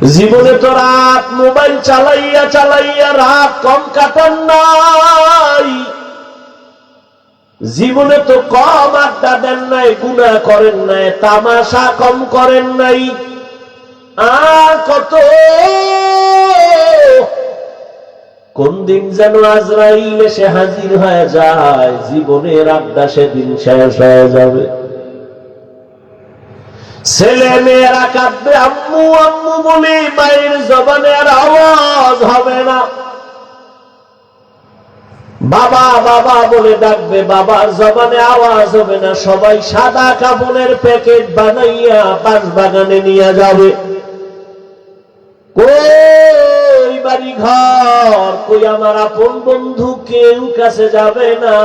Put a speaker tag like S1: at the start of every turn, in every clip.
S1: জীবনে তো রাত মোবাইল চালাইয়া চালাইয়া রাত কম কাটান নাই, জীবনে তো কম আড্ডা দেন নাই, গুনাহ করেন নাই, তামাশা কম করেন নাই। আর কত কোন দিন যেন আজরাইল এসে হাজির হয়ে যায়, জীবনের আড্ডা সেদিন শেষ হয়ে যাবে। ছেলে মেয়েরা কাঁদবে আম্মু আম্মু বলে, মায়ের জবানে আর আওয়াজ হবে না। বাবা বাবা বলে ডাকবে, বাবার জবানে আওয়াজ হবে না। সবাই সাদা কাপড়ের প্যাকেট বানাইয়া বাগানে নিয়ে যাবে। কই বাড়ি ঘর, কই আমার আপন বন্ধু, কেউ কাছে যাবে না।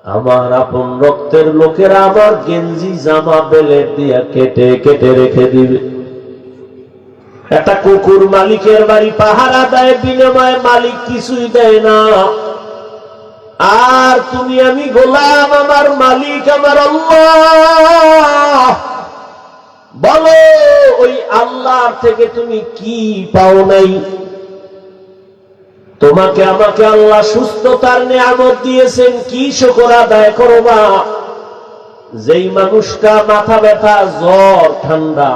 S1: আমার আপন রক্তের লোকেরা আমার গেঞ্জি জামা বেলেট দিয়া কেটে কেটে রেখে দিবে। একটা কুকুর মালিকের বাড়ি পাহারা দেয়, বিনিময়ে মালিক কিছুই দেয় না। আর তুমি আমি গোলাম, আমার মালিক আমার আল্লাহ। বলো ওই আল্লাহর থেকে তুমি কি পাও নাই? তোমাকে আমাকে আল্লাহ সুস্থতার নিয়ামত দিয়েছেন, কি শুকর আদায় করবা? যেই মানুষটা মাথা ব্যথা জ্বর ঠান্ডা,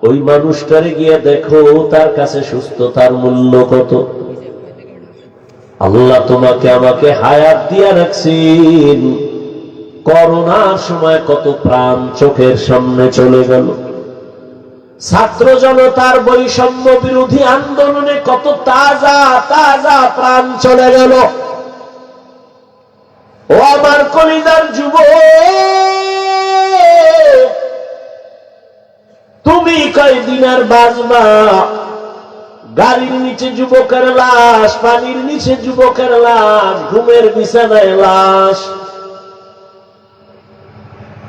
S1: ওই মানুষটারে গিয়ে দেখো তার কাছে সুস্থতার মূল্য কত। আল্লাহ তোমাকে আমাকে হায়াত দিয়া রাখছেন, করোনার সময় কত প্রাণ চোখের সামনে চলে গেল। ছাত্র জনতার বৈষম্য বিরোধী আন্দোলনে কত তাজা তাজা প্রাণ চলে গেল। ও আমার কলিজার যুবক, তুমি কয়দিন আর বাঁচবা? গাড়ির নিচে যুবকের লাশ, পানির নিচে যুবকের লাশ, ঘুমের বিছানায় লাশ।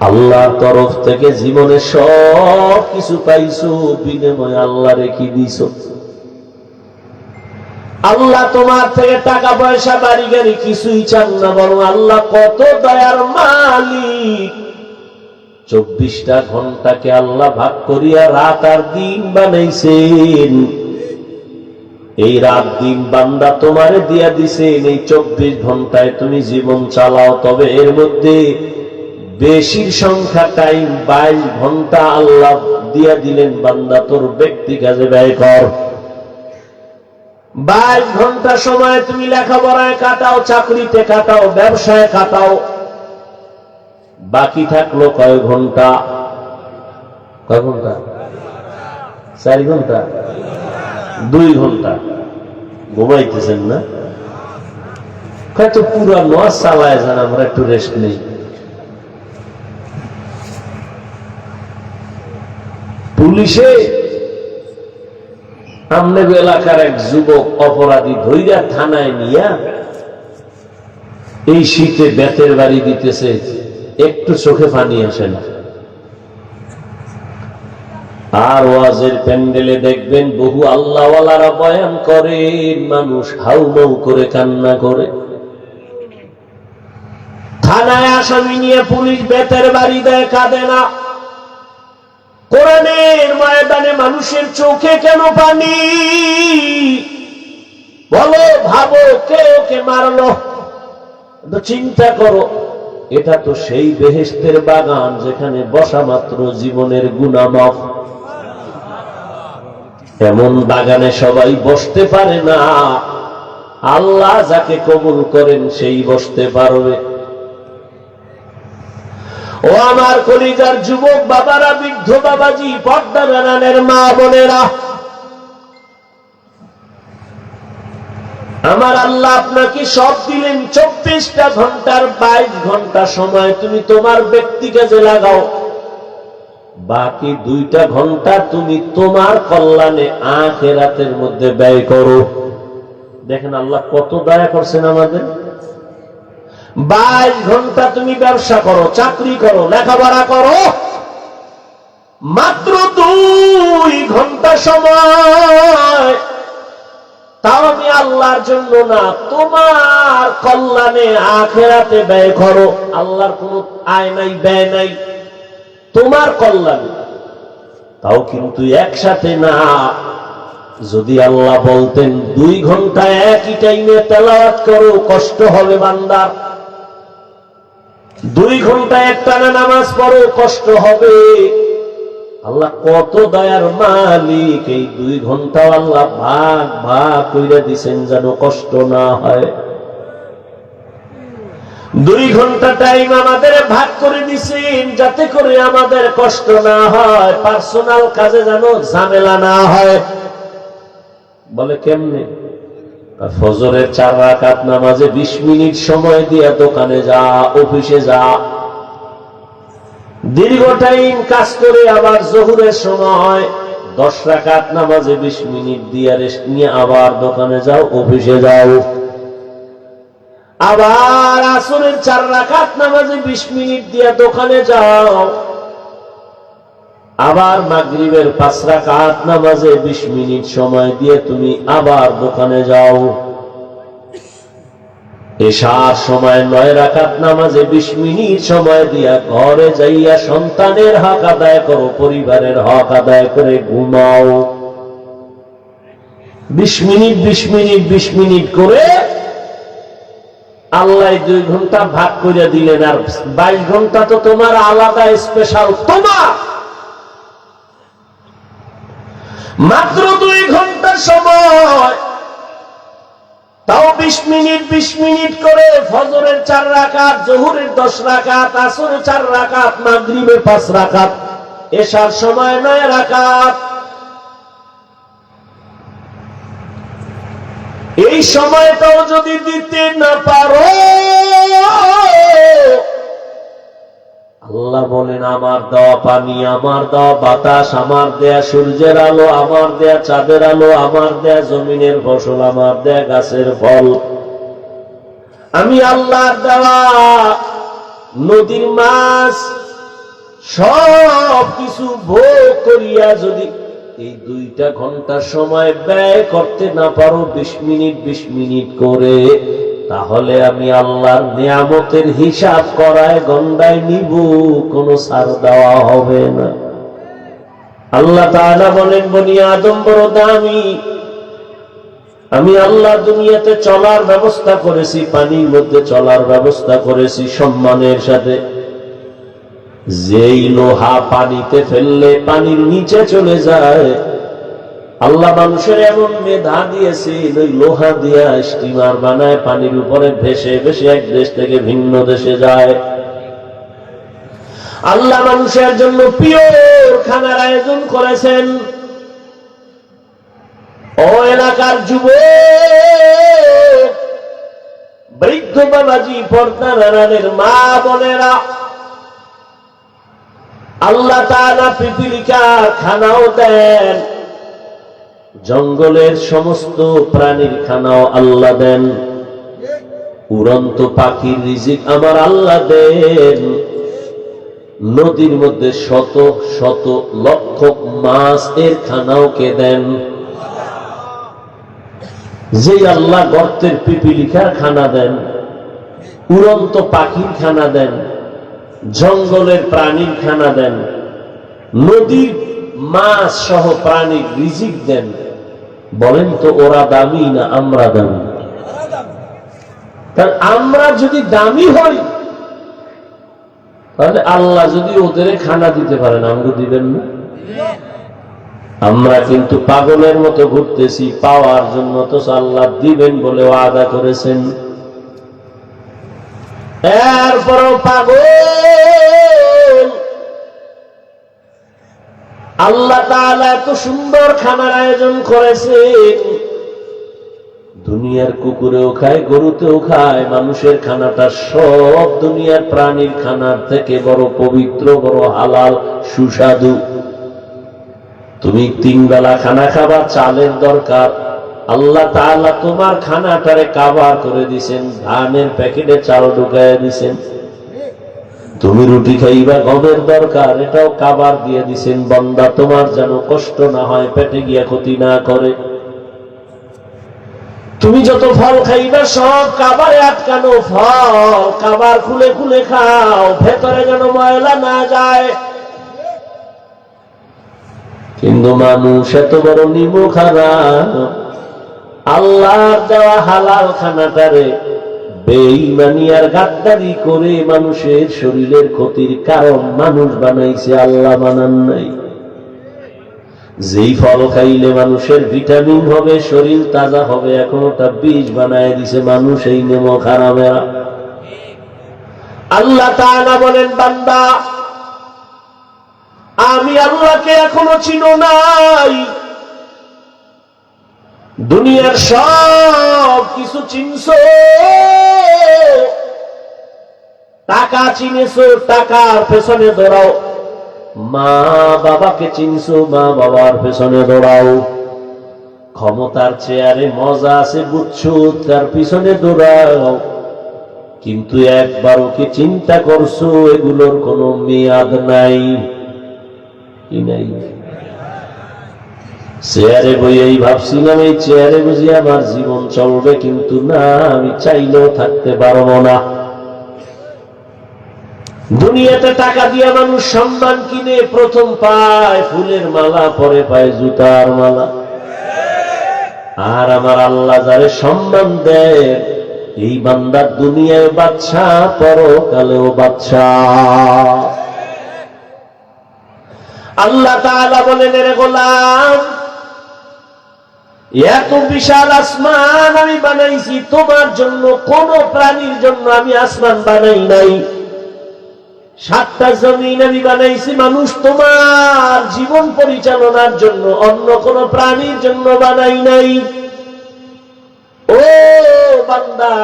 S1: আল্লাহর তরফ থেকে জীবনে সব কিছু পাইছো, বিনিময়ে আল্লাহ রেখে দিছ। আল্লাহ তোমার থেকে টাকা পয়সা বাড়ি গাড়ি কিছুই চান না, বরং আল্লাহ কত দয়ার মালিক। 24টা ঘন্টাকে আল্লাহ ভাগ করিয়া রাত আর দিন বানাইছেন। এই রাত দিন বান্দা তোমারে দিয়া দিছেন। এই 24 ঘন্টায় তুমি জীবন চালাও, তবে এর মধ্যে বেশির সংখ্যা টাইম 22 ঘন্টা আল্লাহ দিয়া দিলেন, বান্দা তোর ব্যক্তি কাজে ব্যয় কর। 22 ঘন্টা সময় তুমি লেখাপড়ায় কাটাও, চাকরিতে কাটাও, ব্যবসায় কাটাও। বাকি থাকলো কয় ঘন্টা? কয় ঘন্টা? 4 ঘন্টা, 2 ঘন্টা ঘুমাইতেছেন না? হয়তো পুরা নয় চালায় যান, আমরা একটু রেস্ট নেই। পুলিশে আমনের এলাকার এক যুবক অপরাধী ধইরা থানায় নিয়া এই শীতে বেতের বাড়ি দিতেছে, একটু চোখে পানি আসে না। আর ওয়াজের প্যান্ডেলে দেখবেন বহু আল্লাহওয়ালারা বয়ান করেন, মানুষ হাউমাউ করে কান্না করে। থানায় আসামি নিয়ে পুলিশ বেতের বাড়ি দেয়, কাঁদে না। কোরআনের ময়দানে মানুষের চোখে কেন পানি? বলো, ভাবো, কে ওকে মারলো? চিন্তা করো। এটা তো সেই বেহেশতের বাগান যেখানে বসা মাত্র জীবনের গুনাহ মাফ। এমন বাগানে সবাই বসতে পারে না, আল্লাহ যাকে কবুল করেন সেই বসতে পারবে। ও আমার কলিজার যুবক বাবারা, বৃদ্ধ বাবাজি, পর্দা বেনানের মা বোনেরা, আমার আল্লাহ আপনাকে সব দিলেন। 24টা ঘন্টার 22 ঘন্টা সময় তুমি তোমার ব্যক্তি কাজে লাগাও, বাকি 2টা ঘন্টা তুমি তোমার কল্যাণে আখিরাতের মধ্যে ব্যয় করো। দেখেন আল্লাহ কত দয়া করছেন আমাদের। 22 ঘন্টা তুমি ব্যবসা করো, চাকরি করো, লেখাপড়া করো, মাত্র 2 ঘন্টা সময় তাও আমি আল্লাহর জন্য না, তোমার কল্যাণে আখিরাতে ব্যয় করো। আল্লাহর কোনো আয় নাই, ব্যয় নাই, তোমার কল্যাণে। তাও কিন্তু একসাথে না। যদি আল্লাহ বলতেন 2 ঘন্টা একই টাইমে তেলাওয়াত করো, কষ্ট হবে বান্দার। 2 ঘন্টা একটানা নামাজ পড়ো, কষ্ট হবে। আল্লাহ কত দয়ার মালিক, এই 2 ঘন্টা আল্লাহ ভাগ ভাগ কইরা দিছেন যেন কষ্ট না হয়। 2 ঘন্টা টাইম আমাদের ভাগ করে দিছেন যাতে করে আমাদের কষ্ট না হয়, পার্সোনাল কাজে যেন ঝামেলা না হয়। বলে কেমনে? ফজরের 4 রাকাত নামাজে 20 মিনিট সময় দিয়ে দোকানে যা, অফিসে যা, দীর্ঘ টাইম কাজ করে আবার জোহরের সময় 10 রাকাত নামাজে 20 মিনিট দিয়ে রেস্ট নিয়ে আবার দোকানে যাও, অফিসে যাও। আবার আসরের 4 রাকাত নামাজে 20 মিনিট দিয়ে দোকানে যাও। আবার মাগরিবের 5 রাকাত নামাজে 20 মিনিট সময় দিয়ে তুমি আবার দোকানে যাও। এশার সময় 9 রাকাত নামাজে 20 মিনিট সময় দিয়া ঘরে যাইয়া সন্তানের হক আদায় করো, পরিবারের হক আদায় করে ঘুমাও। 20 মিনিট 20 মিনিট 20 মিনিট করে আল্লাহ 2 ঘন্টা ভাগ করে দিলেন। আর 22 ঘন্টা তো তোমার আলাদা স্পেশাল, তোমার মাত্র 2 ঘন্টা সময়, তাও 20 মিনিট 20 মিনিট করে ফজরের 4 রাকাত, জোহরের 10 রাকাত, আসরের 4 রাকাত, মাগরিবের 5 রাকাত, এশার সময় 9 রাকাত। এই সময়টাও যদি দিতে না পারো, আল্লাহ বলেন আমার দেওয়া পানি, আমার দেওয়া বাতাস, আমার দেয়া সূর্যের আলো, আমার দেয়া চাঁদের আলো, আমার দেয়া জমিনের ফসল, আমার দেয়া গাছের ফল, আমি আল্লাহর দেওয়া নদীর মাছ, সব কিছু ভোগ করিয়া যদি এই 2টা ঘন্টা সময় ব্যয় করতে না পারো 20 মিনিট 20 মিনিট করে, তাহলে আমি আল্লাহর নিয়ামতের হিসাব করায় গন্ডায় নিব, কোনো ছাড় দেওয়া হবে না। আল্লাহ তাআলা বলেন বনি আদম বড় দামি, আমি আল্লাহ দুনিয়াতে চলার ব্যবস্থা করেছি, পানির মধ্যে চলার ব্যবস্থা করেছি সম্মানের সাথে। যেই লোহা পানিতে ফেললে পানির নিচে চলে যায়, আল্লাহ মানুষের এমন মেধা দিয়েছে, ওই লোহা দিয়া স্টিমার বানায়, পানির উপরে ভেসে ভেসে এক দেশ থেকে ভিন্ন দেশে যায়। আল্লাহ মানুষের জন্য পিওর খানার আয়োজন করেছেন। ও এলাকার যুবক, বৃদ্ধ বাবাজি, পর্দার আড়ালের মা বোনেরা, আল্লাহ তাআলা পিপিলিকার খানাও দেন, জঙ্গলের সমস্ত প্রাণীর খানাও আল্লাহ দেন, উড়ন্ত পাখির রিজিক আমার আল্লাহ দেন, নদীর মধ্যে শত শত লক্ষ মাছ এর খানাও কে দেন? যে আল্লাহ গর্তের পিপিলিকার খানা দেন, উড়ন্ত পাখির খানা দেন, জঙ্গলের প্রাণীর খানা দেন, নদীর মাছ সহ প্রাণীর রিজিক দেন, বলেন তো ওরা দামি না আমরা দামি? কারণ আমরা যদি দামি হই, তাহলে আল্লাহ যদি ওদের খানা দিতে পারেন, আমাকে দিবেন না? আমরা কিন্তু পাগলের মতো ঘুরতেছি পাওয়ার জন্য, তো আল্লাহ দিবেন বলে ওয়াদা করেছেন। এরপরও পাগল, আল্লাহ তাআলা এত সুন্দর খানার আয়োজন করেছেন, দুনিয়ার কুকুরেও খায়, গরুতেও খায়, মানুষের খানাটা সব দুনিয়ার প্রাণীর খানার থেকে বড় পবিত্র, বড় হালাল, সুস্বাদু। তুমি 3 বেলা খানা খাবা, চালের দরকার, আল্লাহ তাআলা তোমার খানাটারে কাবার করে দিছেন, ধানের প্যাকেটে চাল ঢুকাইয়া দিছেন। তুমি রুটি খাইবা, গমের দরকার, এটাও কাবার দিয়ে দিছেন, বান্দা তোমার যেন কষ্ট না হয়, পেটে গিয়া ক্ষতি না করে। তুমি যত ফল খাইবা সব কাবারে আটকানো ফল, কাবার খুলে খুলে খাও, ভেতরে যেন ময়লা না যায়। কিন্তু মানুষ এত বড় নিমুখ হারাম, আল্লাহর দেওয়া হালাল খানাটারে বেঈমানি আর গাদ্দারি করে মানুষের শরীরের ক্ষতির কারণ মানুষ বানাইছে, আল্লাহ বানান নাই। যেই ফল খাইলে মানুষের ভিটামিন হবে, শরীর তাজা হবে, এখন ওটা বীজ বানায় দিছে মানুষ, এই নিমুখ হারামেরা। আল্লাহ তাআলা বলেন, বান্দা আমি আল্লাহকে এখনো চিনো নাই। দুনিয়ার সব কিছু চিনছো, টাকা চিনেছো, টাকার পেছনে দৌড়াও। মা বাবাকে চিনছো, মা বাবার পেছনে দৌড়াও। ক্ষমতার চেয়ারে মজা আছে বুঝছো, তার পিছনে দৌড়াও। কিন্তু একবারও কি চিন্তা করছো এগুলোর কোনো মেয়াদ নাই? কি নাই? চেয়ারে বইয়েই ভাবছিলাম এই চেয়ারে বুঝি আমার জীবন চলবে, কিন্তু না, আমি চাইলেও থাকতে পারবো না। দুনিয়াতে টাকা দিয়ে মানুষ সম্মান কিনে, প্রথম পায় ফুলের মালা, পরে পায় জুতার মালা। আর আমার আল্লাহ যারে সম্মান দেয়, এই বান্দার দুনিয়ায় বাদশা, পরকালেও বাদশা। আল্লাহ তাআলা বলেন, রে গোলাম, এত বিশাল আসমান আমি বানাইছি তোমার জন্য, কোন প্রাণীর জন্য আমি আসমান বানাই নাই। 7টা জমিন আমি বানাইছি মানুষ তোমার জীবন পরিচালনার জন্য, অন্য কোন প্রাণীর জন্য বানাই নাই। ও বান্দা,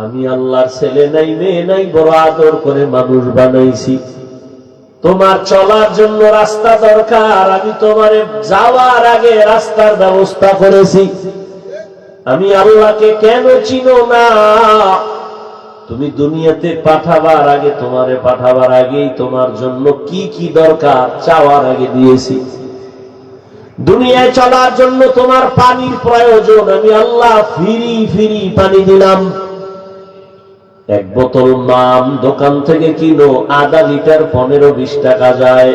S1: আমি আল্লাহর ছেলে নাই, মেয়ে নাই, বড় আদর করে মানুষ বানাইছি। তোমার চলার জন্য রাস্তা দরকার, আমি তোমারে যাওয়ার আগে রাস্তার ব্যবস্থা করেছি। আমি আল্লাহকে কেন চিনো না? তুমি দুনিয়াতে পাঠাবার আগে, তোমারে পাঠাবার আগেই তোমার জন্য কি কি দরকার চাওয়ার আগে দিয়েছি। দুনিয়ায় চলার জন্য তোমার পানির প্রয়োজন, আমি আল্লাহ ফ্রি ফ্রি পানি দিলাম। 1 বোতল মাম দোকান থেকে কিনো, আধা লিটার 15-20 টাকা যায়।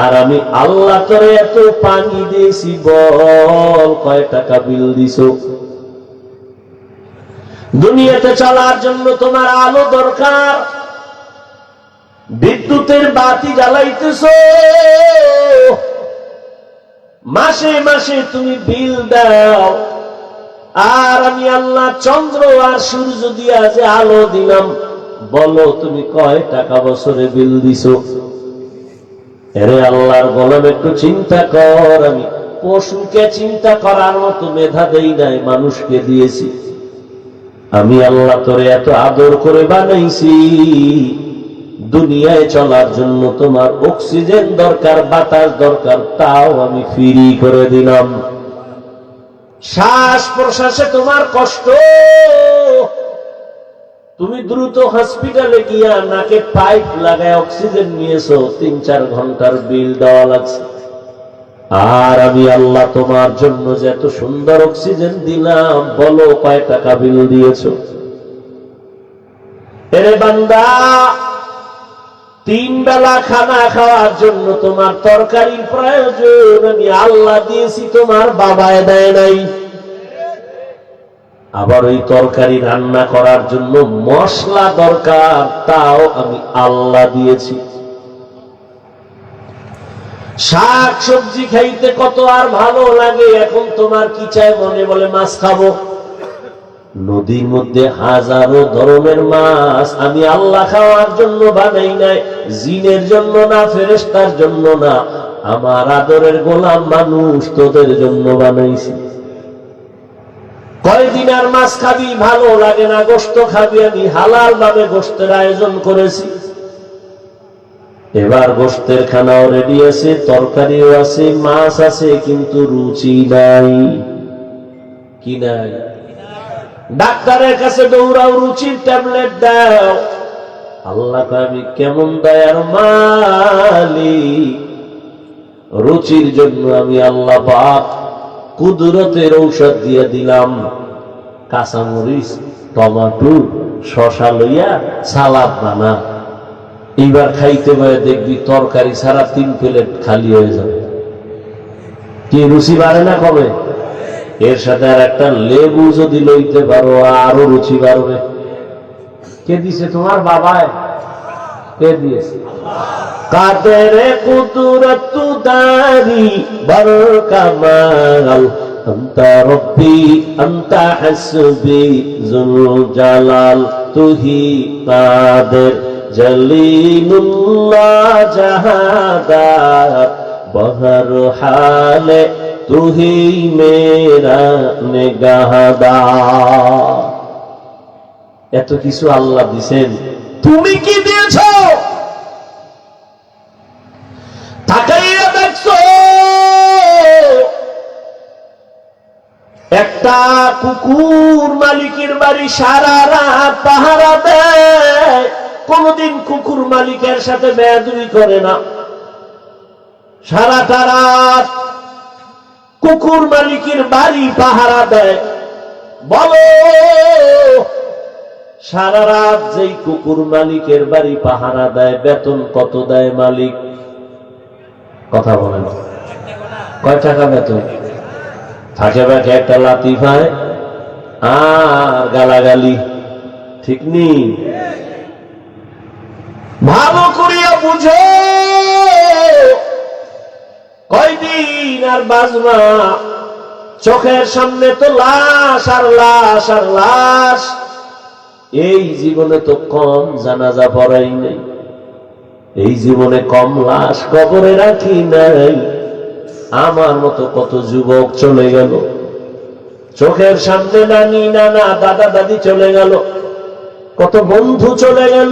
S1: আর আমি আল্লাহ তোরে এত পানি দিয়েছি, বল কয় টাকা বিল দিছো? দুনিয়াতে চলার জন্য তোমার আলো দরকার, বিদ্যুতের বাতি জ্বালাইতেছো, মাসে মাসে তুমি বিল দাও। আর আমি আল্লাহ চন্দ্র আর সূর্য দিয়া যে আলো দিলাম, বলো তুমি কয় টাকা বছরে বিল দিছো? এরে আল্লাহর গোলাম, একটু চিন্তা কর। আমি পশুকে চিন্তা করার মতো মেধা দেই নাই, মানুষকে দিয়েছি। আমি আল্লাহ তোরে এত আদর করে বানাইছি, দুনিয়ায় চলার জন্য তোমার অক্সিজেন দরকার, বাতাস দরকার, তাও আমি ফ্রি করে দিলাম। শ্বাস প্রশ্বাসে তোমার কষ্ট, তুমি দ্রুত হসপিটালে গিয়া নাকে পাইপ লাগায় অক্সিজেন নিয়েছো, 3-4 ঘন্টার বিল দেওয়া লাগছে। আর আমি আল্লাহ তোমার জন্য যে এত সুন্দর অক্সিজেন দিলাম, বলো কয় টাকা বিল দিয়েছো? এরে বান্দা, 3 বেলা খানা খাওয়ার জন্য তোমার তরকারির প্রয়োজন, আমি আল্লাহ দিয়েছি, তোমার বাবায় দেয় নাই। আবার ওই তরকারি রান্না করার জন্য মশলা দরকার, তাও আমি আল্লাহ দিয়েছি। শাক সবজি খাইতে কত আর ভালো লাগে, এখন তোমার কি চাই? মনে বলে মাছ খাবো। নদীর মধ্যে হাজারো ধরনের মাছ আমি আল্লাহ খাওয়ার জন্য বানাই নাই, জিনের জন্য না, ফেরেশতার জন্য না, আমার আদরের গোলাম মানুষ তোদের জন্য বানাইছি। কয়দিন আর মাছ খাবি? ভালো লাগে না, গোশত খাবি, আমি হালাল ভাবে গোশতের আয়োজন করেছি। এবার গোশতের খানাও রেডি আছে, তরকারিও আছে, মাছ আছে, কিন্তু রুচি নাই। কি নাই? ডাক্তারের কাছে দৌড়াও, রুচির ট্যাবলেট দাও। আল্লাহ আমি কেমন দয়ার মালিক, রুচির জন্য আমি আল্লাহ পাক কুদরতের ঔষধ দিয়ে দিলাম। কাঁচামরিচ, টমাটো, শশা লইয়া সালাদ বানা। এইবার খাইতে পারে দেখবি তরকারি ছাড়া 3 প্লেট খালি হয়ে যাবে। কি রুচি বাড়ে না কমে? এর সাথে আর একটা লেবু যদি লইতে পারো আরো রুচি বাড়বে। কে দিছে? তোমার বাবায়। কে দিয়েছে? কাদের কুদরত দারি বর কামাল আনতা রব্বি আনতা হাসবি যুল জালাল তুহি কাদের জলিলুল্লাহ জাহাদার বহর হালে তুহি মেরা নিগাহদার। এত কিছু আল্লাহ দিছেন, তুমি কি দিয়েছো? তাকাইয়া দেখছো একটা কুকুর মালিকের বাড়ি সারা রাত পাহারা দেয়, কোনদিন কুকুর মালিকের সাথে বেয়াদবি করে না। সারাটা রাত কুকুর মালিকের বাড়ি পাহারা দেয়। বলো সারা রাত যেই কুকুর মালিকের বাড়ি পাহারা দেয় বেতন কত দেয় মালিক? কথা বলেন, কয় টাকা বেতন? থাকে বাকি একটা লাথি পায় আর গালাগালি, ঠিক নি? ভালো করিয়া বুঝো, কয়দিন আর বাজবা? চোখের সামনে তো লাশ আর লাশ আর লাশ। এই জীবনে তো কম জানাজা পড়াই নাই, এই জীবনে কম লাশ কবরে রাখি নাই। আমার মতো কত যুবক চলে গেল, চোখের সামনে নানি নানা দাদা দাদি চলে গেল, কত বন্ধু চলে গেল।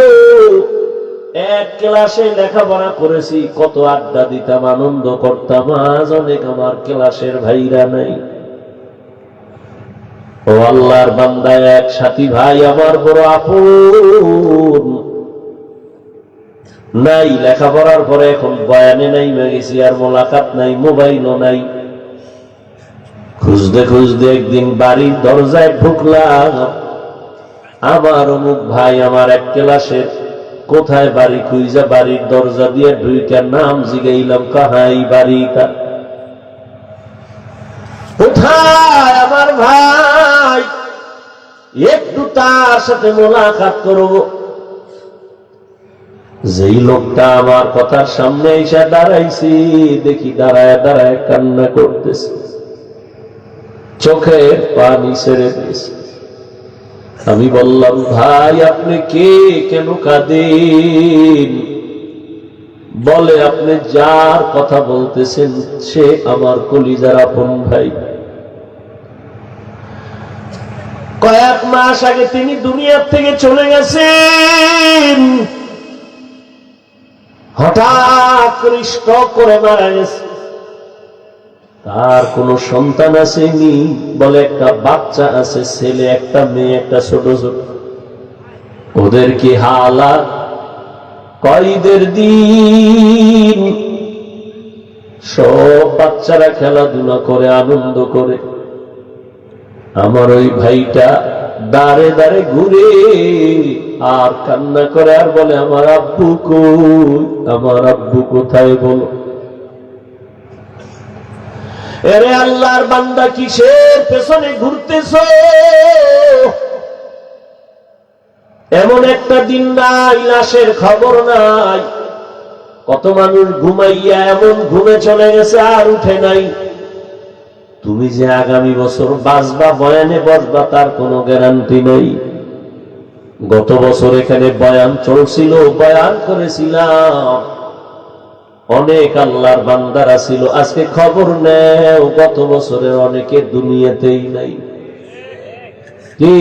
S1: এক ক্লাসে লেখাপড়া করেছি, কত আড্ডা দিতাম, আনন্দ করতাম, আজ অনেক আমার ক্লাসের ভাইরা নাই। ও আল্লাহর বান্দা, এক সাথী ভাই আমার বড় আপন নাই। লেখাপড়ার পরে এখন বয়ানে নাই গেছি, আর মোলাকাত নাই, মোবাইলও নাই। খুঁজতে খুঁজতে একদিন বাড়ির দরজায় ঢুকলাম। আমার অমুক ভাই আমার এক ক্লাসের, কোথায় বাড়ি? খুঁজা বাড়ির দরজা দিয়ে ঢুইকা নাম জিগাইলাম, কাহাই বাড়িটা? কোথায় আমার ভাই? একটু তার সাথে মোলাকাত করবো। যেই লোকটা আমার কথার সামনে এসে দাঁড়াইছি, দেখি দাঁড়ায় দাঁড়ায় কান্না করতেছে, চোখে পানি ছেড়ে দিয়েছে। আমি বললাম, ভাই আপনি কে, কেন কাঁদেন? বলে, আপনি যার কথা বলতেছেন সে আমার কলিজার আপন ভাই। কয়েক মাস আগে তিনি দুনিয়ার থেকে চলে গেছেন। হঠাৎ করে স্ট্রোক করে মারা গেছে। তার কোন সন্তান আসেনি? বলে একটা বাচ্চা আছে, ছেলে একটা মেয়ে, একটা ছোট ছোট। ওদের কি হালাত? কয়দের দিন সব বাচ্চারা খেলাধুলা করে, আনন্দ করে। আমার ওই ভাইটা দাঁড়ে দাঁড়ে ঘুরে আর কান্না করে আর বলে, আমার আব্বু কই, আমার আব্বু কোথায়? বলো। এরে আল্লাহর বান্দা, কিসের পেছনে ঘুরতেছ? এমন একটা দিন নাই লাশের খবর নাই। কত মানুষ ঘুমাইয়া এমন ঘুমে চলে গেছে আর উঠে নাই। তুমি যে আগামী বছর বাঁচবা, বয়ানে বসবা, তার কোনো গ্যারান্টি নেই। গত বছর এখানে বয়ান চলছিল, বয়ান করেছিলাম, অনেক আল্লাহর বান্দারা ছিল। আজকে খবর নেও, গত বছরের অনেকে দুনিয়াতেই নাই। কি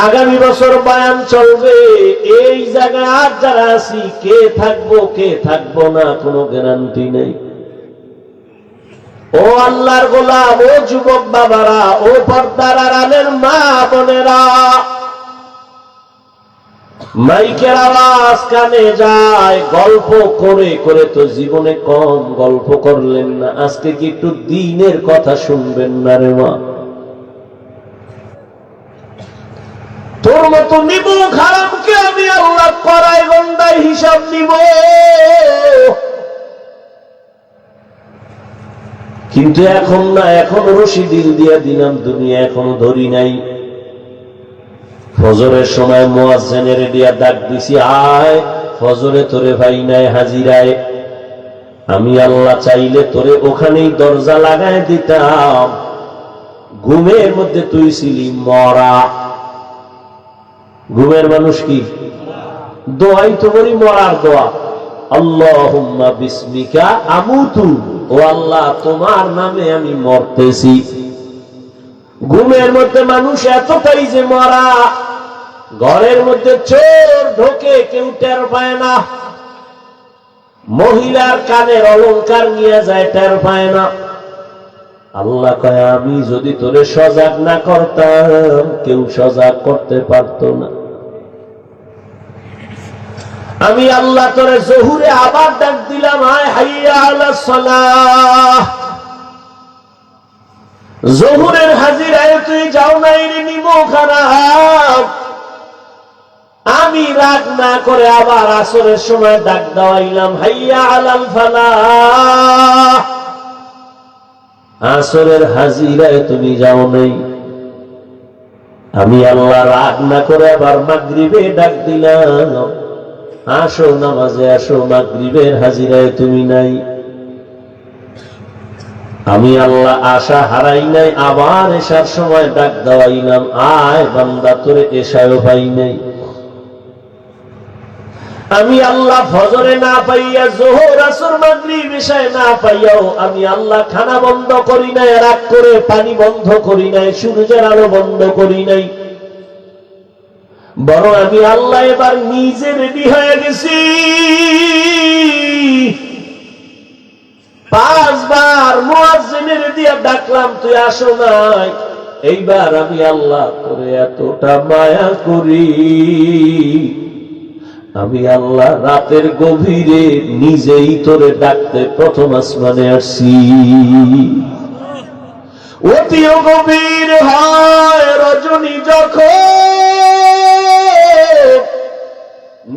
S1: আগামী বছর বয়ান চলবে, এই জায়গায় আর যারা আছি, কে থাকবো কে থাকবো না কোনো গ্যারান্টি নেই। ও আল্লাহর গোলাম, ও যুবক বাবারা, ও পর্দার আড়ালের মা বোনেরা, মাইকের আওয়াজ কানে যায়, গল্প করে করে তো জীবনে কম গল্প করলেন না, আজকে কি একটু দ্বীনের কথা শুনবেন না রে মা? তোর মতো নিব হারামকে আমি আল্লাহ করায় গন্ডায় হিসাব নিব। কিন্তু এখন না, এখন রশি দিল দিয়া দিলাম দুনিয়া এখনো ধরি নাই। ফজরের সময় মুয়াজ্জিনের দিয়া ডাক দিছি, আয় ফজরে তোরে ভাই নাই হাজিরায়। আমি আল্লাহ চাইলে তোরে ওখানেই দরজা লাগায় দিতাম। ঘুমের মধ্যে তুই ছিলি মরা। ঘুমের মানুষ কি দোয়াই তো করি, মরার দোয়া, আল্লাহুম্মা বিসমিকা আমুতু, ও আল্লাহ তোমার নামে আমি মরতেছি। ঘুমের মধ্যে মানুষ এতটাই যে মরা, ঘরের মধ্যে চোর ঢোকে কেউ টের পায় না, মহিলার কানের অলংকার নিয়ে যায় টের পায় না। আল্লাহ কয় আমি যদি তোরে সজাগ না করতাম কেউ সজাগ করতে পারত না। আমি আল্লাহ তোরে জহুরে আবার ডাক দিলাম, আয় হাইয়া আলাস সালাহ। জহুরের হাজিরায় তুই যাও নাই রে নিমো খারাপ। আমি রাগ না করে আবার আসরের সময় ডাক দেওয়াইলাম, হাইয়া আলাল ফালাহ। আসরের হাজিরায় তুমি যাও নাই। আমি আল্লাহ রাগ না করে আবার মাগরিবে ডাক দিলাম, আসো নামাজে আসো, মাগরিবের হাজিরায় তুমি নাই। আমি আল্লাহ আশা হারাই নাই, আবার এশার সময় ডাক দেওয়াইলাম, আয় বান্দা তোরে এশায়ও পাই নাই। আমি আল্লাহ ফজরে না পাইয়া, যোহর আসর মাগরিব এশায় না পাইয়াও আমি আল্লাহ খানা বন্ধ করি নাই, রাগ করে পানি বন্ধ করি নাই, সূর্যের আলো বন্ধ করি নাই। বরং আমি আল্লাহ এবার নিজে রেডি হয়ে গেছি। 5 বার মুয়াজ্জিনের দিয়া ডাকলাম, তুই আসো নাই। এইবার আমি আল্লাহ তোরে এতটা মায়া করি, আমি আল্লাহ রাতের গভীরে নিজেই তোরে ডাকতে প্রথম আসমানে আসছি। অতিও গভীর হয় রজনী যখন,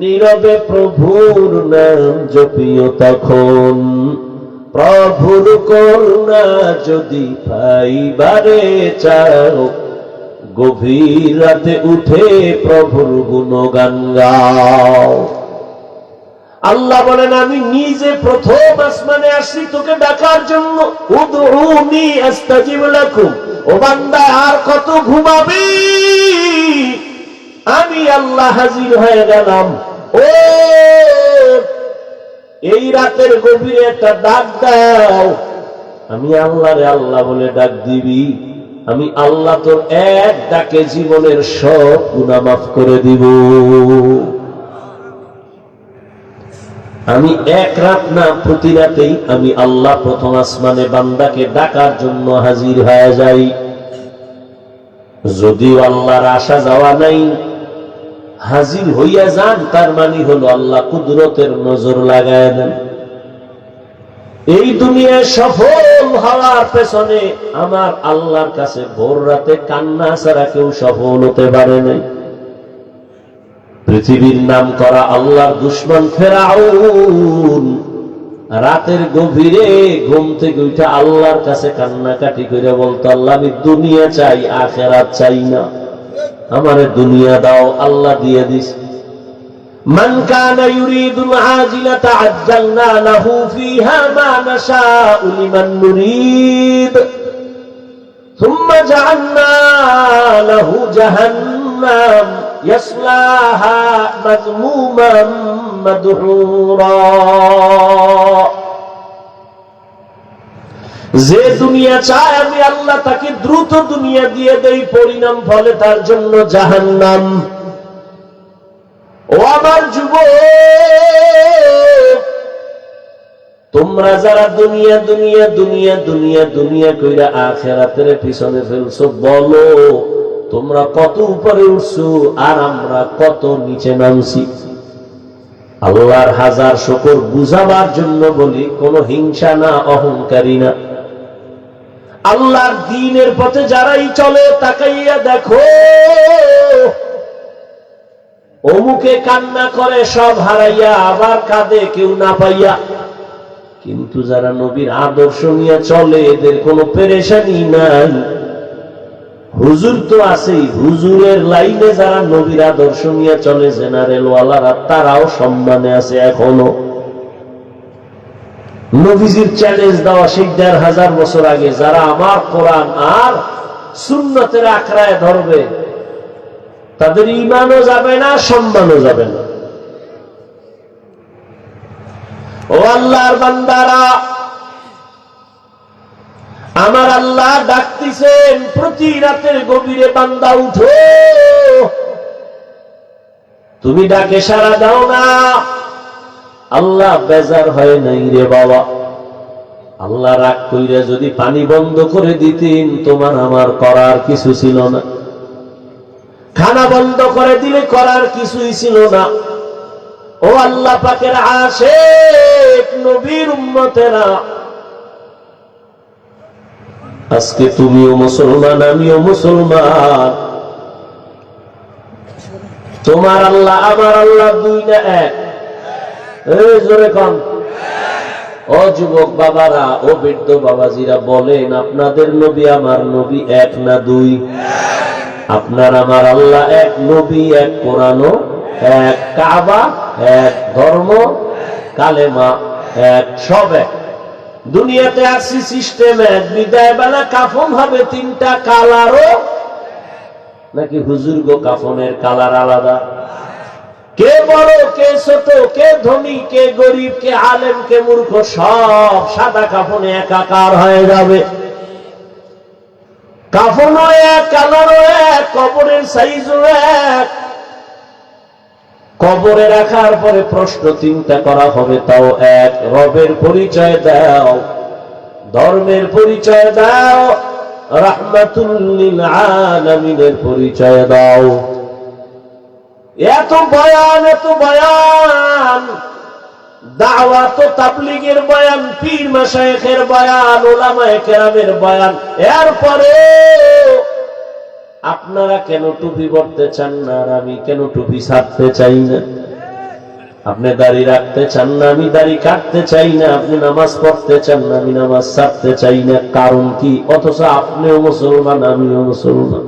S1: নীরবে প্রভুর নাম জপিও তখন। প্রভুর করুণা যদি পাইবারে চাও, গভীর রাতে উঠে প্রভুর গুণগান গাও। আল্লাহ বলেন আমি নিজে প্রথম আসমানে আসছি তোকে ডাকার জন্য। উদউনি আস্তাজিব লাকুম। ও বান্দা আর কত ঘুমাবি? আমি আল্লাহ হাজির হয়ে গেলাম। ও এই রাতের গভীরে একটা ডাক দাও। আমি আল্লাহরে আল্লাহ বলে ডাক দিবি, আমি আল্লাহ তোর এক ডাকে জীবনের সব গুনাহ মাফ করে দিব। আমি এক রাত না, প্রতি রাতেই আমি আল্লাহ প্রথম আসমানে বান্দাকে ডাকার জন্য হাজির হয়ে যাই। যদিও আল্লাহর আসা যাওয়া নাই, হাজির হইয়া যান তার মানে হলো আল্লাহ কুদরতের নজর লাগায় দেন। এই দুনিয়ায় সফল হওয়ার পেছনে আমার আল্লাহর কাছে ভোর রাতে কান্না ছাড়া কেউ সফল হতে পারে নাই। পৃথিবীর নাম করা আল্লাহর দুশমন ফেরাউন রাতের গভীরে ঘুম থেকে উঠে আল্লাহর কাছে কান্নাকাটি করে বলতো, আল্লাহ আমি দুনিয়া চাই, আখিরাত চাই না, আমারে দুনিয়া দাও। আল্লাহ দিয়ে দিস। মান কানা ইউরিদুল আজিলাতা আজ্জালনা লাহু ফিহা মা নাশাউ লিমান নুরিদ সুম্মা জাআলনা লাহু জাহান্নাম ইয়াসলাহা মাযমুমান মাদহুরা। যে দুনিয়া চায় আমি আল্লাহ তাকে দ্রুত দুনিয়া দিয়ে দেই, পরিণাম ফলে তার জন্য জাহান্নাম। ও আমার যুবক, তোমরা যারা দুনিয়া দুনিয়া দুনিয়া দুনিয়া দুনিয়া কইরা আখিরাতের পিছনে ফেলছো, বলো তোমরা কত উপরে উঠছো আর আমরা কত নিচে নামছি। আল্লাহর হাজার শুকর বুঝাবার জন্য বলি, কোন হিংসা না, অহংকারী না। আল্লাহর দ্বীনের পথে যারাই চলে তাকাইয়া দেখো, অমুকে কান্না করে সব হারাইয়া, আবার কাঁদে কেউ না পাইয়া। কিন্তু যারা নবীর আদর্শ নিয়ে চলে এদের কোনো পেরেশানি নাই। হুজুর তো আছেই, হুজুরের লাইনে যারা নবীর আদর্শ নিয়ে চলে জেনারেল ওয়ালারা তারাও সম্মানে আছে এখনো। নবীজির চ্যালেঞ্জ দেওয়া সেই ১৫০০ বছর আগে যারা আমার কোরআন আর সুন্নতের আঁকড়ায় ধরবে তাদের ঈমানও যাবে না, সম্মানও যাবে না। ও আল্লাহর বান্দারা, আমার আল্লাহ ডাকতেছেন প্রতি রাতের গভীরে, বান্দা উঠো। তুমি ডাকে সাড়া দাও না। আল্লাহ বেজার হয় নাই রে বাবা। আল্লাহ রাগ কইরা যদি পানি বন্ধ করে দিতেন তোমার আমার করার কিছু ছিল না। খানা বন্ধ করে দিলে করার কিছুই ছিল না। ও আল্লাহ পাকের আশিক নবীর উম্মতেরা, আজকে তুমিও মুসলমান, আমিও মুসলমান। তোমার আল্লাহ আমার আল্লাহ দুই না এক? এই জোরে কন। ও যুবক বাবারা, ও বৃদ্ধ বাবাজিরা, বলেন আপনাদের নবী আমার নবী এক না দুই? আপনার আমার আল্লাহ এক, নবী এক, কোরআনও এক, কাবা এক, ধর্ম কালেমা এক, সব এক। দুনিয়াতে আসি সিস্টেম এক, বিদায় বেলা কাফন হবে তিনটা, কালারও নাকি হুজুর গো কাফনের কালার আলাদা? কে বড় কে ছোট, কে ধনী কে গরিব, কে আলেম কে মূর্খ, সব সাদা কাফনে একাকার হয়ে যাবে। কাফনও এক, কালারও এক, কবরের সাইজও এক। কবরে রাখার পরে প্রশ্ন তিনটা করা হবে, তাও এক। রবের পরিচয় দাও, ধর্মের পরিচয় দাও, রাহমাতুল লিল আলামিনের পরিচয় দাও। এত বয়ান, এত বয়ান, দাওয়াত ও তাবলীগের বয়ান, পীর মাশায়েখের বয়ান, উলামায়ে কেরামের বয়ান, এরপরে আপনারা কেন টুপি পরতে চান না আর আমি কেন টুপি ছাড়তে চাই না? আপনি দাড়ি রাখতে চান না, আমি দাড়ি কাটতে চাই না। আপনি নামাজ পড়তে চান না, আমি নামাজ ছাড়তে চাই না। কারণ কি? অথচ আপনিও মুসলমান, আমিও মুসলমান।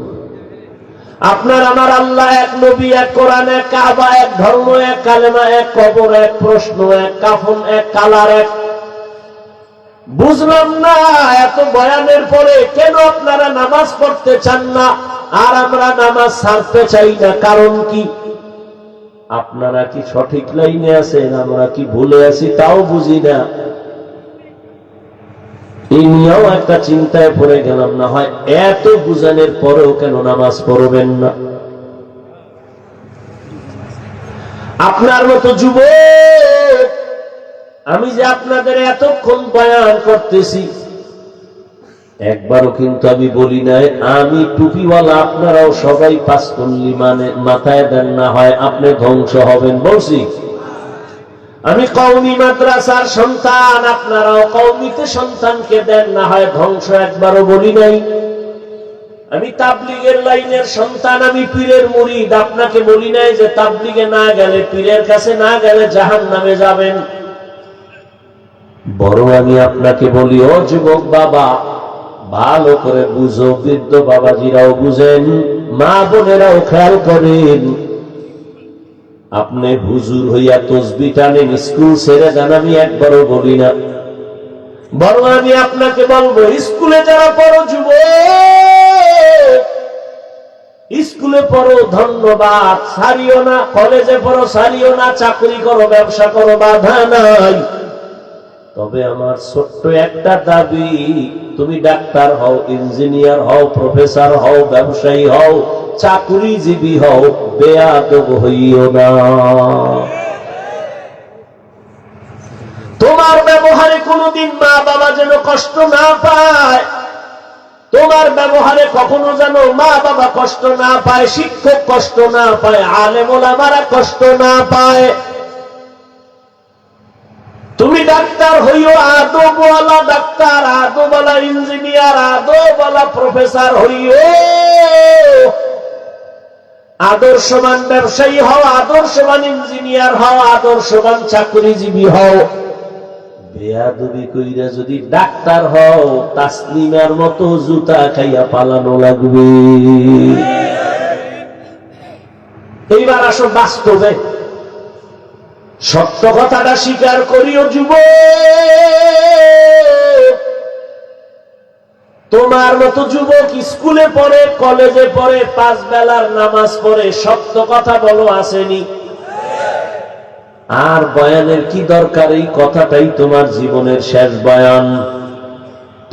S1: আপনার আমার আল্লাহ এক, নবী এক, কোরআন এক, কাবা এক, ধর্ম এক, কালেমা এক, কবর এক, প্রশ্ন এক, কাফন এক, কালার এক। বুঝলাম না এত বয়ানের পরে কেন আপনারা নামাজ পড়তে চান না আর আমরা নামাজ ছাড়তে চাই না? কারণ কি? আপনারা কি সঠিক লাইনে আছেন, আমরা কি ভুলে আছি তাও বুঝি না। এই নিয়েও একটা চিন্তায় পড়ে গেলাম, না হয় এত বুঝানোর পরেও কেন নামাজ পড়বেন না? আপনার মতো যুবক, আমি যে আপনাদের এতক্ষণ বয়ান করতেছি একবারও কিন্তু আমি বলি নাই আমি টুপিওয়ালা, আপনারাও সবাই পাঁচকল্লি মানে মাথায় দেন, না হয় আপনি ধ্বংস হবেন। বলছি আমি কওমি মাদ্রাসার সন্তান, আপনারাও কওমিতে সন্তানকে দেন, না হয় ধ্বংস। একবারও বলি নাই। আমি তাবলীগের লাইনের সন্তান, আমি পীরের মুরিদ, আপনাকে বলি নাই যে তাবলীগে না গেলে, পীরের কাছে না গেলে জাহান্নামে যাবেন। বড় আমি আপনাকে বলি, ও যুবক বাবা, ভালো করে বুঝো, বৃদ্ধ বাবাজিরাও বুঝেন, মা বোনেরাও খেয়াল করেন। আপনি হুজুর হইয়া তসবি টানেন, স্কুল ছেড়ে দেন, আমি একবারও বলি না। বরং আমি আপনাকে বলবো, স্কুলে যারা পড়ো যুবক, স্কুলে পড়ো ধন্যবাদ, ছাড়িও না। কলেজে পড়ো ছাড়িও না। চাকরি করো, ব্যবসা করো, বাধা নাই। তবে আমার ছোট্ট একটা দাবি, তুমি ডাক্তার হও, ইঞ্জিনিয়ার হও, প্রফেসর হও, ব্যবসায়ী হও, চাকুরিজীবী হও, বেয়াদব হইও না। তোমার ব্যবহারে কোনোদিন মা বাবা যেন কষ্ট না পায়। তোমার ব্যবহারে কখনো যেন মা বাবা কষ্ট না পায়, শিক্ষক কষ্ট না পায়, আলেম ওলামারা কষ্ট না পায়। তুমি ডাক্তার হইও আদবওয়ালা ডাক্তার, আদবওয়ালা ইঞ্জিনিয়ার, আদবওয়ালা প্রফেসর হইও। আদর্শবান ব্যবসায়ী হও, আদর্শবান ইঞ্জিনিয়ার হও, আদর্শবান চাকরিজীবী হও, বেয়াদবি কইরা যদি ডাক্তার হও, তাসলিমার মতো জুতা খাইয়া পালানো লাগবে। এইবার আসো বাস্তবে, সত্য কথাটা স্বীকার করিও যুবক। তোমার মতো যুবক স্কুলে পড়ে, কলেজে পড়ে, 5 বেলার নামাজ পড়ে, সত্য কথা বলো আসেনি? আর বয়ানের কি দরকার? এই কথাটাই তোমার জীবনের শেষ বয়ান।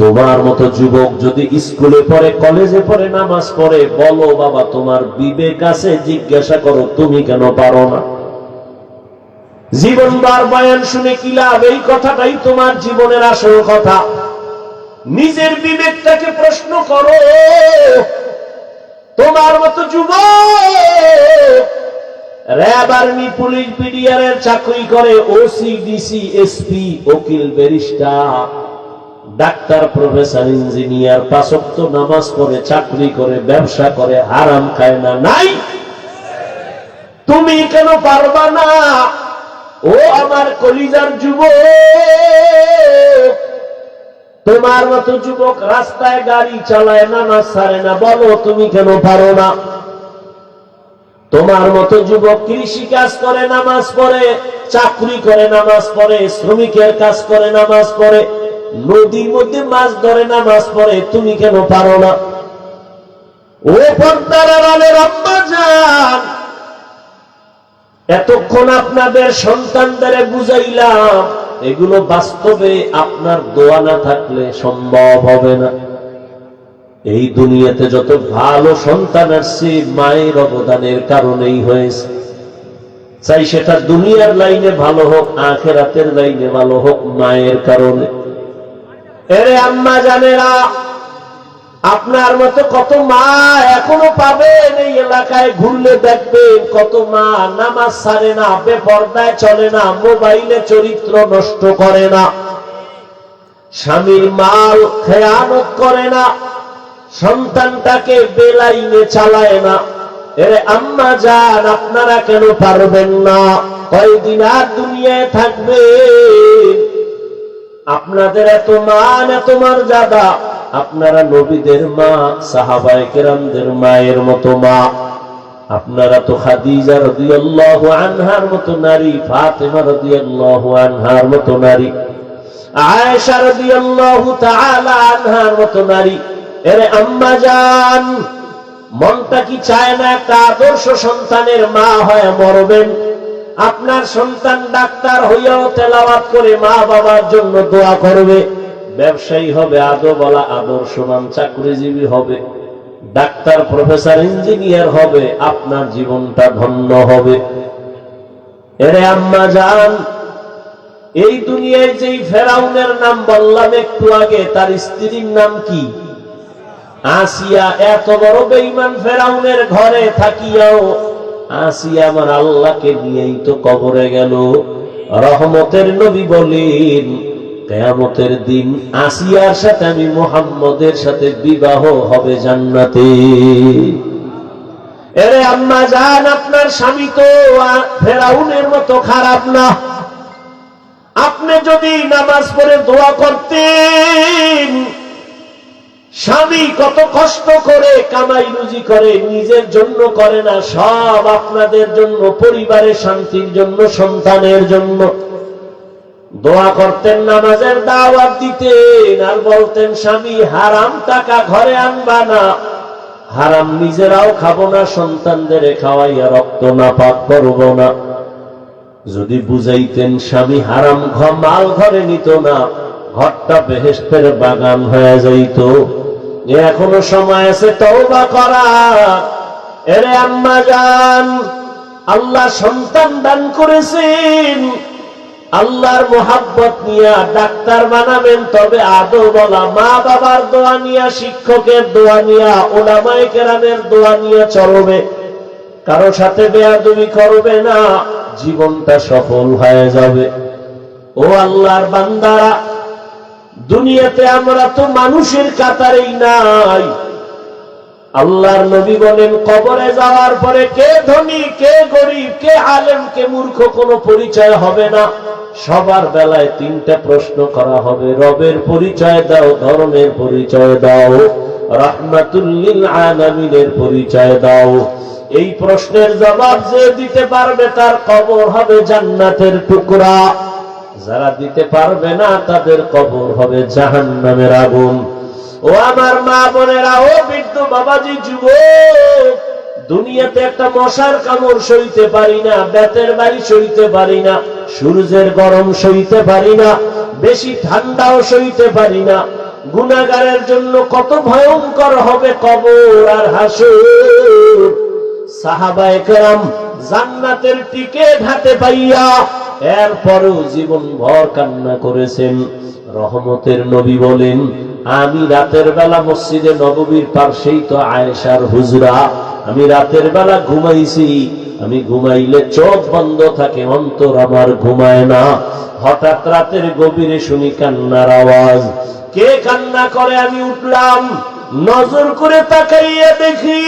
S1: তোমার মতো যুবক যদি স্কুলে পড়ে, কলেজে পড়ে, নামাজ পড়ে, বলো বাবা তোমার বিবেক আছে, জিজ্ঞাসা করো তুমি কেন পারো না? জীবনবার বয়ান শুনে কি লাভ? এই কথাটাই তোমার জীবনের আসল কথা। নিজের বিবেকটাকে প্রশ্ন করো। তোমার মতো যুবক র‍্যাব, আর্মি, পুলিশ, বিডিআর এর চাকরি করে, ওসি, ডিসি, এসপি, উকিল, ব্যারিস্টার, ডাক্তার, প্রফেসর, ইঞ্জিনিয়ার, 5 ওয়াক্ত নামাজ পড়ে, চাকরি করে, ব্যবসা করে, হারাম খায় না? নাই। তুমি কেন পারবা না? ও আমার কলিজার যুবক, তোমার মতো যুবক রাস্তায় গাড়ি চালায়, নামাজ ছাড়ে না, বলো তুমি কেন পারো না? তোমার মতো যুবক কৃষি কাজ করে, নামাজ পড়ে, চাকরি করে, নামাজ পড়ে, শ্রমিকের কাজ করে, নামাজ পড়ে, নদীর মধ্যে মাছ ধরে, নামাজ পড়ে, তুমি কেন পারো না? ও পর্দার আড়ালের আম্মা জান, এতক্ষণ আপনাদের সন্তানদের বুঝাইলাম, এগুলো বাস্তবে আপনার দোয়া না থাকলে সম্ভব হবে না। এই দুনিয়াতে যত ভালো সন্তান আসছে মায়ের অবদানের কারণেই হয়েছে। চাই সেটা দুনিয়ার লাইনে ভালো হোক, আখিরাতের লাইনে ভালো হোক, মায়ের কারণে। এরে আম্মা জানেরা, আপনার মতো কত মা এখনো পাবেন। এই এলাকায় ঘুরলে দেখবেন কত মা নামাজ ছাড়ে না, বেপরদায় চলে না, মোবাইলে চরিত্র নষ্ট করে না, স্বামীর মাল খেয়ানত করে না, সন্তানটাকে বেলাইনে চালায় না। এরে আম্মা জান, আপনারা কেন পারবেন না? কয়দিন আর দুনিয়ায় থাকবেন? আপনাদের এত মান, এত মর্যাদা, আপনারা নবীদের মা, সাহাবায়ে কেরামদের মায়ের মতো মা। আপনারা তো খাদিজা রাদিয়াল্লাহু আনহার মতো নারী, ফাতেমা রাদিয়াল্লাহু আনহার মতো নারী, আয়েশা রাদিয়াল্লাহু তাআলা আনহার মতো নারী। এরে আম্মা জান, মনটা কি চায় না একটা আদর্শ সন্তানের মা হয়ে মরবেন? আপনার সন্তান ডাক্তার হইয়াও তেলাওয়াত করে মা বাবার জন্য দোয়া করবে, ব্যবসায়ী হবে, আদবওয়ালা, আদর্শবান চাকরিজীবী হবে, ডাক্তার, প্রফেসর, ইঞ্জিনিয়ার হবে, আপনার জীবনটা ধন্য হবে। এরে আম্মা জান, এই দুনিয়ায় যেই ফেরাউনের নাম বললাম একটু আগে, তার স্ত্রীর নাম কি? আসিয়া। এত বড় বেঈমান ফেরাউনের ঘরে থাকিয়াও আসিয়া আমার আল্লাহকে নিয়েই তো কবরে গেল। রহমতের নবী বলেন, কিয়ামতের দিন আসিয়ার সাথে আমি মুহাম্মদের সাথে বিবাহ হবে জান্নাতে। এরে আম্মা জান, আপনার স্বামী তো ফেরাউনের মতো খারাপ না। আপনি যদি নামাজ পড়ে দোয়া করতেন, স্বামী কত কষ্ট করে কামাই রুজি করে, নিজের জন্য করে না, সব আপনাদের জন্য, পরিবারের শান্তির জন্য, সন্তানের জন্য দোয়া করতেন, নামাজের দাওয়াত দিতেন, আর বলতেন স্বামী হারাম টাকা ঘরে আনবা না, হারাম নিজেরাও খাবো না, সন্তানদের খাওয়াইয়া রক্ত নাপাক করবো না। যদি বুঝাইতেন স্বামী হারাম মাল ঘরে নিত না, ঘরটা বেহেশতের বাগান হয়ে যাইত। এখনো সময় আছে তওবা করার। এরে আম্মা জান, আল্লাহ সন্তান দান করেছেন, আল্লাহর মোহাব্বত নিয়া ডাক্তার বানাবেন, তবে আদবওয়ালা, মা বাবার দোয়া নিয়া, শিক্ষকের দোয়া নিয়া, উলামায়ে কেরামের দোয়া নিয়া চলবে, কারো সাথে বেয়াদবি করবে না, জীবনটা সফল হয়ে যাবে। ও আল্লাহর বান্দারা, দুনিয়াতে আমরা তো মানুষের কাতারেই নাই, আল্লাহর নবী বলেন, কবরে যাওয়ার পরে কে ধনী, কে গরিব, কে আলেম, কে মূর্খ কোনো পরিচয় হবে না। সবার বেলায় তিনটা প্রশ্ন করা হবে। রবের পরিচয় দাও, ধর্মের পরিচয় দাও, রাহমাতুল লিল আলামিনের পরিচয় দাও। এই প্রশ্নের জবাব যে দিতে পারবে তার কবর হবে জান্নাতের টুকরা। যারা দিতে পারবে না তাদের কবর হবে জাহান্নামের আগুন। ও আমার মা বোনেরা, ও বৃদ্ধ বাবাজি, যুবক, দুনিয়াতে একটা মশার কামড় সইতে পারি না, বেতের বাড়ি সইতে পারি না, সূর্যের গরম সইতে পারি না, বেশি ঠান্ডাও সইতে পারি না। গুনাহগারের জন্য কত ভয়ঙ্কর হবে কবর আর হাসর। সাহাবায়ে কেরাম জান্নাতের টিকিট হাতে পাইয়া এরপরও জীবন ভর কান্না করেছেন। রহমতের নবী বলেন, আমি রাতের বেলা মসজিদে নববীর পাশেই তো আয়েশার হুজরা, আমি রাতের বেলা ঘুমাইছি। আমি ঘুমাইলে চোখ বন্ধ থাকে, অন্তর আমার ঘুমায় না। হঠাৎ রাতের গভীরে শুনি কান্নার আওয়াজ। কে কান্না করে? আমি উঠলাম, নজর করে তাকাইয়া দেখি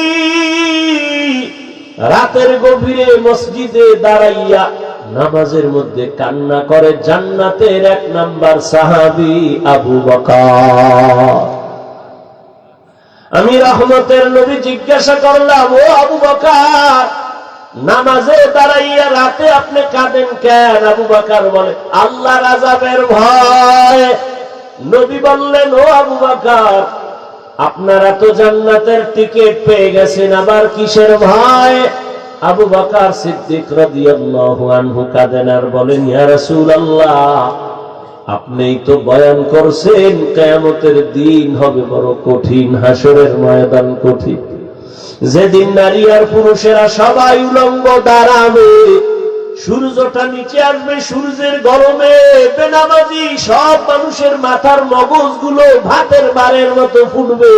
S1: রাতের গভীরে মসজিদে দাঁড়াইয়া নামাজের মধ্যে কান্না করে জান্নাতের 1 নাম্বার সাহাবী আবু বকর। আমি রহমতের নবী জিজ্ঞাসা করলাম, ও আবু বকর, নামাজে দাঁড়াইয়া রাতে আপনি কাঁদেন কেন? আবু বকর বলে, আল্লাহর আযাবের ভয়। নবী বললেন, ও আবু বকর, আপনারা তো জান্নাতের টিকিট পেয়ে গেছেন, আবার কিসের ভয়? আবু বকর সিদ্দিক রাদিয়াল্লাহু আনহু কাঁদেন আর বলেন, ইয়া রাসূলুল্লাহ, আপনিই তো বয়ান করছেন কিয়ামতের দিন হবে বড় কঠিন, হাসরের ময়দান কঠিন, যেদিন নারী আর পুরুষেরা সবাই উলঙ্গ দাঁড়াবে, সূর্যটা নিচে আসবে, সূর্যের গরমে বেনামাজি সব মানুষের মাথার মগজগুলো ভাতের বারের মতো ফুটবে,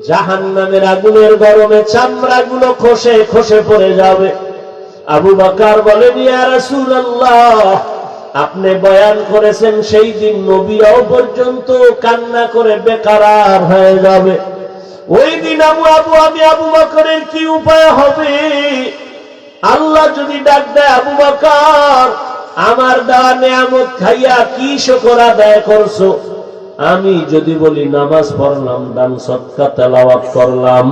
S1: জাহান্নামের আগুনের গরমে চামড়াগুলো খসে খসে পড়ে যাবে। আবু বকর বলেন, ইয়া রাসূলুল্লাহ, আপনি বয়ান করেছেন সেই দিন নবীরাও পর্যন্ত কান্না করে বেকারার হয়ে যাবে। ওই দিন আমি আবু বকরের কি উপায় হবে? আল্লাহ যদি ডাক দেয়, আবু বকর, আমার দেওয়া নেয়ামত খাইয়া কি শুকর আদায় করছো? আমি যদি বলি নামাজ পড়লাম, দান সদকা তেলাওয়াত করলাম,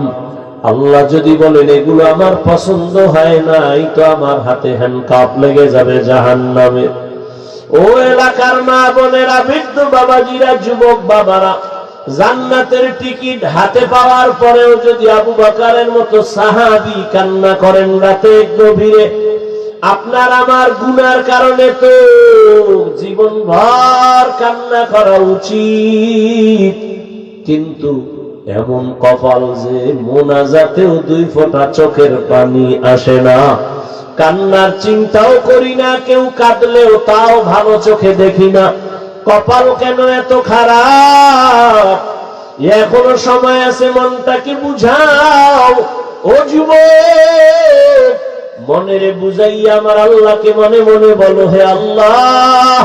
S1: আল্লাহ যদি বলেন এগুলো আমার পছন্দ হয় নাই, তো আমার হাতে হ্যান্ডকাপ লেগে যাবে জাহান্নামে। ও এলাকার মা বোনেরা, বৃদ্ধ বাবাজিরা, যুবক বাবারা, জান্নাতের টিকিট হাতে পাওয়ার পরেও যদি আবু বকরের মতো সাহাবী কান্না করেন রাতে গভীরে, আপনার আমার গুনার কারণে তো জীবন ভর কান্না করা উচিত। কিন্তু এমন কপাল যে মোনাজাতেও 2 ফোঁটা চোখের পানি আসে না, কান্নার চিন্তাও করি না, কেউ কাঁদলেও তাও ভালো চোখে দেখি না। কপাল কেন এত খারাপ? এখনো সময় আছে, মনটাকে বুঝাও। ও যুবক, মনেরে বুঝাইয়া আমার আল্লাহকে মনে মনে বলো, হে আল্লাহ,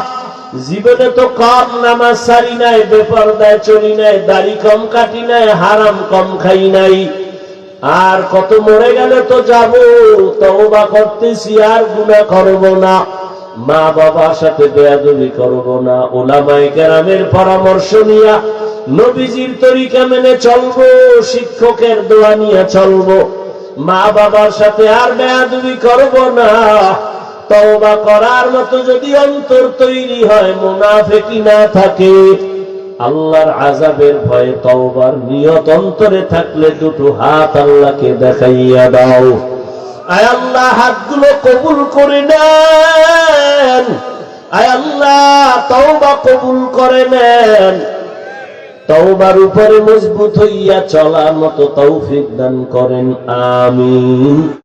S1: জীবনে তো কম নামাজ সারি নাই, বেপরদায় চলি নাই, দাড়ি কম কাটি নাই, হারাম কম খাই নাই, আর কত মরে গেলে তো যাব, তওবা করতেছি, আর গুনাহ করব না, মা বাবার সাথে বেয়াদবি করব না, উলামায়ে কেরামের পরামর্শ নিয়া নবীজির তরিকা মেনে চলবো, শিক্ষকের দোয়া নিয়ে চলবো, মা বাবার সাথে আর বেয়াদবি করব না। তওবা করার মতো যদি অন্তর তৈরি হয়, মুনাফিকি না থাকে, আল্লাহর আযাবের ভয়ে তওবার নিয়ত অন্তরে থাকলে 2টো হাত আল্লাহকে দেখাইয়া দাও। আয় আল্লাহ, হাতগুলো কবুল করে নেন। আয় আল্লাহ, তওবা কবুল করে নেন। তওবার উপরে মজবুত হইয়া চলার মতো তৌফিক দান করেন, আমিন।